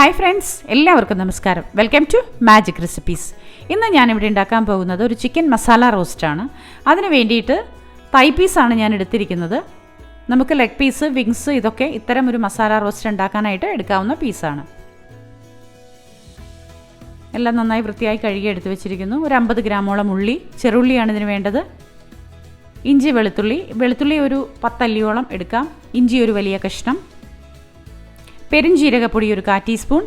Hi friends, എല്ലാവർക്കും നമസ്കാരം. Welcome to magic recipes. ഇന്ന് ഞാനിവിടെ ഉണ്ടാക്കാൻ പോകുന്നത് ഒരു ചിക്കൻ മസാല റോസ്റ്റാണ്. അതിന് വേണ്ടിയിട്ട് തൈ പീസാണ് ഞാൻ എടുത്തിരിക്കുന്നത്. നമുക്ക് ലെഗ് പീസ്, വിങ്സ് ഇതൊക്കെ ഇത്തരം ഒരു മസാല റോസ്റ്റ് ഉണ്ടാക്കാനായിട്ട് എടുക്കാവുന്ന പീസാണ്. എല്ലാം നന്നായി വൃത്തിയായി കഴുകി എടുത്ത് വെച്ചിരിക്കുന്നു. ഒരു 50 ഗ്രാമോളം ഉള്ളി, ചെറുള്ളിയാണ് ഇതിന് വേണ്ടത്. ഇഞ്ചി, വെളുത്തുള്ളി ഒരു 10 അല്ലിയോളം എടുക്കാം. ഇഞ്ചി ഒരു വലിയ കഷ്ണം. പെരുംജീരകപ്പൊടി ഒരു 1/4 ടീസ്പൂൺ.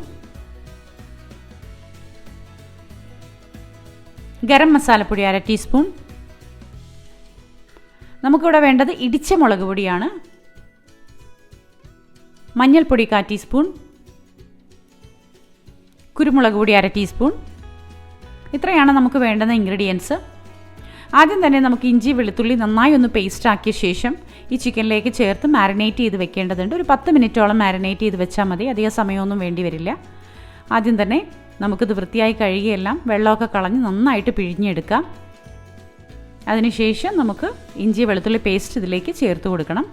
ഗരം മസാലപ്പൊടി 1/2 ടീസ്പൂൺ. നമുക്കിവിടെ വേണ്ടത് ഇടിച്ച മുളക് പൊടിയാണ്. മഞ്ഞൾപ്പൊടി 1/4 ടീസ്പൂൺ. കുരുമുളക് പൊടി 1/2 ടീസ്പൂൺ. ഇത്രയാണ് നമുക്ക് വേണ്ടുന്ന ഇൻഗ്രീഡിയൻസ്. ആദ്യം തന്നെ നമുക്ക് ഇഞ്ചി, വെളുത്തുള്ളി നന്നായി ഒന്ന് പേസ്റ്റ് ആക്കിയ ശേഷം ഈ ചിക്കനിലേക്ക് ചേർത്ത് മാരിനേറ്റ് ചെയ്ത് വെക്കേണ്ടതുണ്ട്. ഒരു 10 മിനിറ്റോളം മാരിനേറ്റ് ചെയ്ത് വെച്ചാൽ മതി. അധിക സമയമൊന്നും വേണ്ടി വരില്ല. ആദ്യം തന്നെ നമുക്കിത് വൃത്തിയായി കഴുകിയെല്ലാം വെള്ളമൊക്കെ കളഞ്ഞ് നന്നായിട്ട് പിഴിഞ്ഞെടുക്കാം. അതിനുശേഷം നമുക്ക് ഇഞ്ചി, വെളുത്തുള്ളി പേസ്റ്റ് ഇതിലേക്ക് ചേർത്ത് കൊടുക്കണം.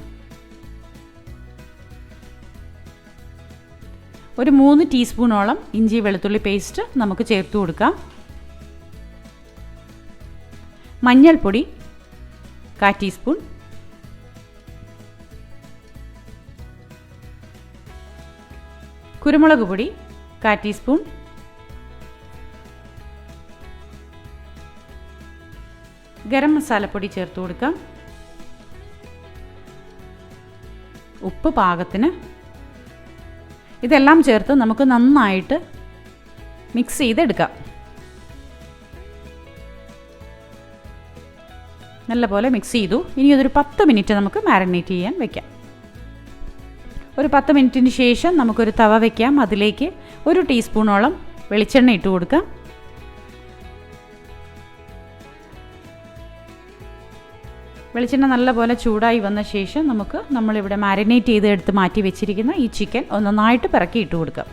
ഒരു 3 ടീസ്പൂണോളം ഇഞ്ചി, വെളുത്തുള്ളി പേസ്റ്റ് നമുക്ക് ചേർത്ത് കൊടുക്കാം. മഞ്ഞൾപ്പൊടി 1/4 ടീസ്പൂൺ. കുരുമുളക് പൊടി 1/4 ടീസ്പൂൺ. ഗരം മസാലപ്പൊടി ചേർത്ത് കൊടുക്കാം. ഉപ്പ് പാകത്തിന്. ഇതെല്ലാം ചേർത്ത് നമുക്ക് നന്നായിട്ട് മിക്സ് ചെയ്തെടുക്കാം. നല്ലപോലെ മിക്സ് ചെയ്തു. ഇനി അതൊരു 10 മിനിറ്റ് നമുക്ക് മാരിനേറ്റ് ചെയ്യാൻ വയ്ക്കാം. ഒരു 10 മിനിറ്റിന് ശേഷം നമുക്കൊരു തവ വയ്ക്കാം. അതിലേക്ക് 1 ടീസ്പൂണോളം വെളിച്ചെണ്ണ ഇട്ട് കൊടുക്കാം. വെളിച്ചെണ്ണ നല്ലപോലെ ചൂടായി വന്ന ശേഷം നമ്മളിവിടെ മാരിനേറ്റ് ചെയ്ത് എടുത്ത് മാറ്റി വെച്ചിരിക്കുന്ന ഈ ചിക്കൻ നന്നായിട്ട് പിറക്കി ഇട്ട് കൊടുക്കാം.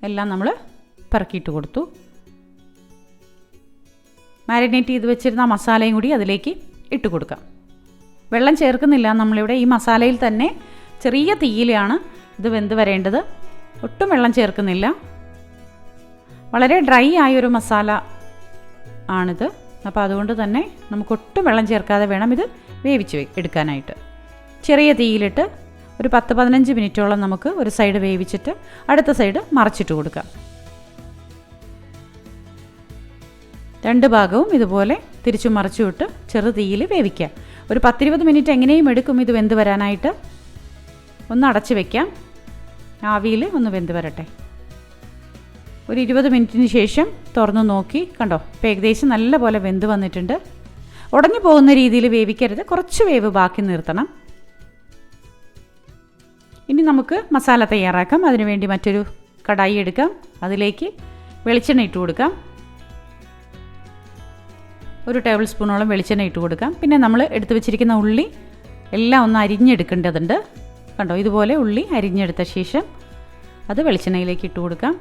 എല്ലാം നമ്മൾ പിറക്കിയിട്ട് കൊടുത്തു. മാരിനേറ്റ് ചെയ്ത് വെച്ചിരുന്ന മസാലയും കൂടി അതിലേക്ക് ഇട്ട് കൊടുക്കാം. വെള്ളം ചേർക്കുന്നില്ല. നമ്മളിവിടെ ഈ മസാലയിൽ തന്നെ ചെറിയ തീയിലാണ് ഇത് വെന്ത് വരേണ്ടത്. ഒട്ടും വെള്ളം ചേർക്കുന്നില്ല. വളരെ ഡ്രൈ ആയൊരു മസാല ആണിത്. അപ്പോൾ അതുകൊണ്ട് തന്നെ നമുക്ക് ഒട്ടും വെള്ളം ചേർക്കാതെ വേണം ഇത് വേവിച്ച് എടുക്കാനായിട്ട്. ചെറിയ തീയിലിട്ട് ഒരു 10-15 മിനിറ്റോളം നമുക്ക് ഒരു സൈഡ് വേവിച്ചിട്ട് അടുത്ത സൈഡ് മറിച്ചിട്ട് കൊടുക്കാം. 2 ഭാഗവും ഇതുപോലെ തിരിച്ചു മറിച്ചു വിട്ട് ചെറു തീയിൽ വേവിക്കാം. ഒരു 10-20 മിനിറ്റ് എങ്ങനെയും എടുക്കും ഇത് വെന്ത് വരാനായിട്ട്. ഒന്ന് അടച്ച് വയ്ക്കാം. ആവിയിൽ ഒന്ന് വെന്ത് വരട്ടെ. ഒരു 20 മിനിറ്റിന് ശേഷം തുറന്ന് നോക്കി കണ്ടോ, ഇപ്പോൾ ഏകദേശം നല്ലപോലെ വെന്ത് വന്നിട്ടുണ്ട്. ഉടഞ്ഞു പോകുന്ന രീതിയിൽ വേവിക്കരുത്. കുറച്ച് വേവ് ബാക്കി നിർത്തണം. ഇനി നമുക്ക് മസാല തയ്യാറാക്കാം. അതിനുവേണ്ടി മറ്റൊരു കടായി എടുക്കാം. അതിലേക്ക് വെളിച്ചെണ്ണ ഇട്ട് കൊടുക്കാം. 1 ടേബിൾ സ്പൂണോളം വെളിച്ചെണ്ണ ഇട്ട് കൊടുക്കാം. പിന്നെ നമ്മൾ എടുത്തു വെച്ചിരിക്കുന്ന ഉള്ളി എല്ലാം ഒന്ന് അരിഞ്ഞെടുക്കേണ്ടതുണ്ട്. കണ്ടോ, ഇതുപോലെ ഉള്ളി അരിഞ്ഞെടുത്ത ശേഷം അത് വെളിച്ചെണ്ണയിലേക്ക് ഇട്ട് കൊടുക്കാം.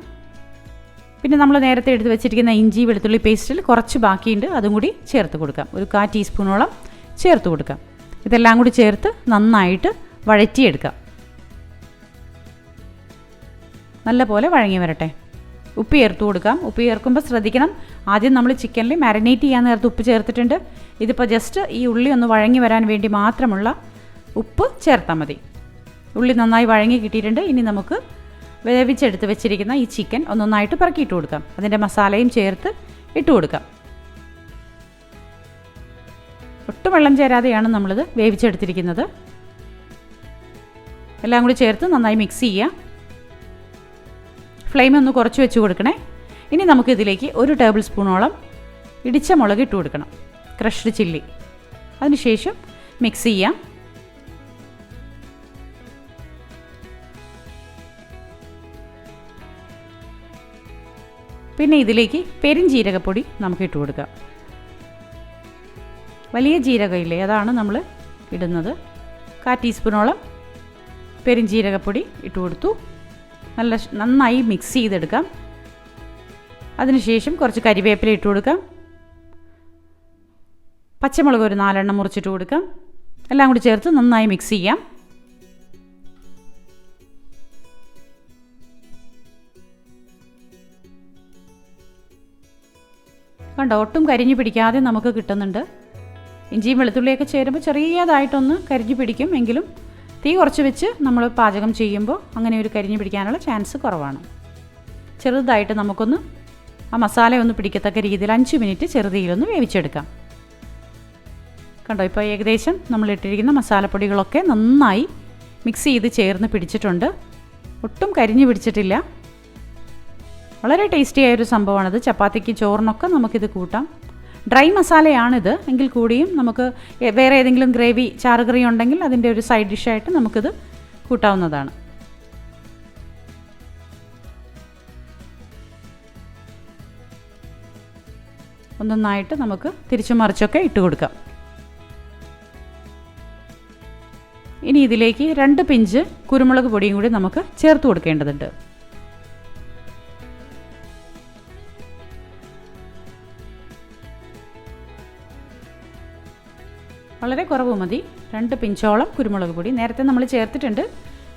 പിന്നെ നമ്മൾ നേരത്തെ എടുത്ത് വെച്ചിരിക്കുന്ന ഇഞ്ചി, വെളുത്തുള്ളി പേസ്റ്റിൽ കുറച്ച് ബാക്കിയുണ്ട്. അതും കൂടി ചേർത്ത് കൊടുക്കാം. ഒരു 1/4 ടീസ്പൂണോളം ചേർത്ത് കൊടുക്കാം. ഇതെല്ലാം കൂടി ചേർത്ത് നന്നായിട്ട് വഴറ്റിയെടുക്കാം. നല്ലപോലെ വഴങ്ങി വരട്ടെ. ഉപ്പ് ചേർത്ത് കൊടുക്കാം. ഉപ്പ് ചേർക്കുമ്പോൾ ശ്രദ്ധിക്കണം, ആദ്യം നമ്മൾ ചിക്കനിൽ മാരിനേറ്റ് ചെയ്യാൻ നേരത്ത് ഉപ്പ് ചേർത്തിട്ടുണ്ട്. ഇതിപ്പോൾ ജസ്റ്റ് ഈ ഉള്ളി ഒന്ന് വഴങ്ങി വരാൻ വേണ്ടി മാത്രമുള്ള ഉപ്പ് ചേർത്താൽ മതി. ഉള്ളി നന്നായി വഴങ്ങി കിട്ടിയിട്ടുണ്ട്. ഇനി നമുക്ക് വേവിച്ചെടുത്ത് വെച്ചിരിക്കുന്ന ഈ ചിക്കൻ നന്നായിട്ട് പിറക്കിയിട്ട് കൊടുക്കാം. അതിൻ്റെ മസാലയും ചേർത്ത് ഇട്ട് കൊടുക്കാം. ഒട്ടും വെള്ളം ചേരാതെയാണ് നമ്മളിത് വേവിച്ചെടുത്തിരിക്കുന്നത്. എല്ലാം കൂടി ചേർത്ത് നന്നായി മിക്സ് ചെയ്യാം. ഫ്ലെയിം ഒന്ന് കുറച്ച് വെച്ച് കൊടുക്കണേ. ഇനി നമുക്കിതിലേക്ക് 1 ടേബിൾ സ്പൂണോളം ഇടിച്ച മുളക് ഇട്ട് കൊടുക്കണം. Crushed chilli. അതിനുശേഷം മിക്സ് ചെയ്യാം. പിന്നെ ഇതിലേക്ക് പെരുംജീരകപ്പൊടി നമുക്ക് ഇട്ട് കൊടുക്കാം. വലിയ ജീരകമില്ലേ, അതാണ് നമ്മൾ ഇടുന്നത്. 1/4 ടീസ്പൂണോളം പെരുംജീരകപ്പൊടി ഇട്ട് കൊടുത്തു. നന്നായി മിക്സ് ചെയ്തെടുക്കാം. അതിനുശേഷം കുറച്ച് കരിവേപ്പില ഇട്ട് കൊടുക്കാം. പച്ചമുളക് ഒരു 4 എണ്ണം മുറിച്ചിട്ട് കൊടുക്കാം. എല്ലാം കൂടി ചേർത്ത് നന്നായി മിക്സ് ചെയ്യാം. കണ്ടോ, ഒട്ടും കരിഞ്ഞു പിടിക്കാതെ നമുക്ക് കിട്ടുന്നുണ്ട്. ഇഞ്ചിയും വെളുത്തുള്ളിയൊക്കെ ചേരുമ്പോൾ ചെറിയതായിട്ടൊന്ന് കരിഞ്ഞു പിടിക്കും. എങ്കിലും തീ കുറച്ച് വെച്ച് നമ്മൾ പാചകം ചെയ്യുമ്പോൾ അങ്ങനെ ഒരു കരിഞ്ഞു പിടിക്കാനുള്ള ചാൻസ് കുറവാണ്. ചെറുതായിട്ട് നമുക്കൊന്ന് ആ മസാല ഒന്ന് പിടിക്കത്തക്ക രീതിയിൽ 5 മിനിറ്റ് ചെറുതീയിലൊന്ന് വേവിച്ചെടുക്കാം. കണ്ടോ, ഇപ്പോൾ ഏകദേശം നമ്മൾ ഇട്ടിരിക്കുന്ന മസാലപ്പൊടികളൊക്കെ നന്നായി മിക്സ് ചെയ്ത് ചേർന്ന് പിടിച്ചിട്ടുണ്ട്. ഒട്ടും കരിഞ്ഞു പിടിച്ചിട്ടില്ല. വളരെ ടേസ്റ്റി ആയൊരു സംഭവമാണിത്. ചപ്പാത്തിക്ക് ചോറിനൊക്കെ നമുക്കിത് കൂട്ടാം. ഡ്രൈ മസാലയാണിത് എങ്കിൽ കൂടിയും നമുക്ക് വേറെ ഏതെങ്കിലും ഗ്രേവി ചാറുകറി ഉണ്ടെങ്കിൽ അതിൻ്റെ ഒരു സൈഡ് ഡിഷായിട്ട് നമുക്കിത് കൂട്ടാവുന്നതാണ്. ഒന്നൊന്നായിട്ട് നമുക്ക് തിരിച്ചും മറിച്ചൊക്കെ ഇട്ട് കൊടുക്കാം. ഇനി ഇതിലേക്ക് 2 പിഞ്ച് കുരുമുളക് പൊടിയും കൂടി നമുക്ക് ചേർത്ത് കൊടുക്കേണ്ടതുണ്ട്. വളരെ കുറവ് മതി. 2 പിഞ്ചോളം കുരുമുളക് പൊടി നേരത്തെ നമ്മൾ ചേർത്തിട്ടുണ്ട്.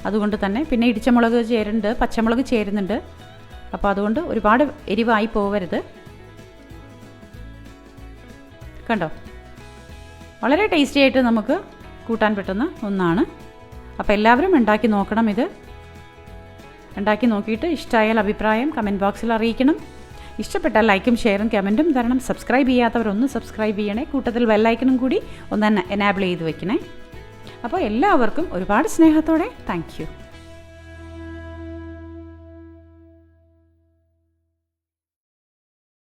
അതുകൊണ്ട് തന്നെ പിന്നെ ഇടിച്ചമുളക് ചേരുന്നുണ്ട്, പച്ചമുളക് ചേരുന്നുണ്ട്. അപ്പോൾ അതുകൊണ്ട് ഒരുപാട് എരിവായി പോവരുത്. കണ്ടോ, വളരെ ടേസ്റ്റി ആയിട്ട് നമുക്ക് കൂട്ടാൻ പറ്റുന്ന ഒന്നാണ്. അപ്പോൾ എല്ലാവരും ഉണ്ടാക്കി നോക്കണം. ഇത് ഉണ്ടാക്കി നോക്കിയിട്ട് ഇഷ്ടമായാൽ അഭിപ്രായം കമൻറ്റ് ബോക്സിൽ അറിയിക്കണം. ഇഷ്ടപ്പെട്ടാൽ ലൈക്കും ഷെയറും കമൻറ്റും തരണം. സബ്സ്ക്രൈബ് ചെയ്യാത്തവരൊന്ന് സബ്സ്ക്രൈബ് ചെയ്യണേ. കൂട്ടത്തിൽ ബെല്ലൈക്കനും കൂടി ഒന്ന് എനാബിൾ ചെയ്ത് വെക്കണേ. അപ്പോൾ എല്ലാവർക്കും ഒരുപാട് സ്നേഹത്തോടെ താങ്ക് യു.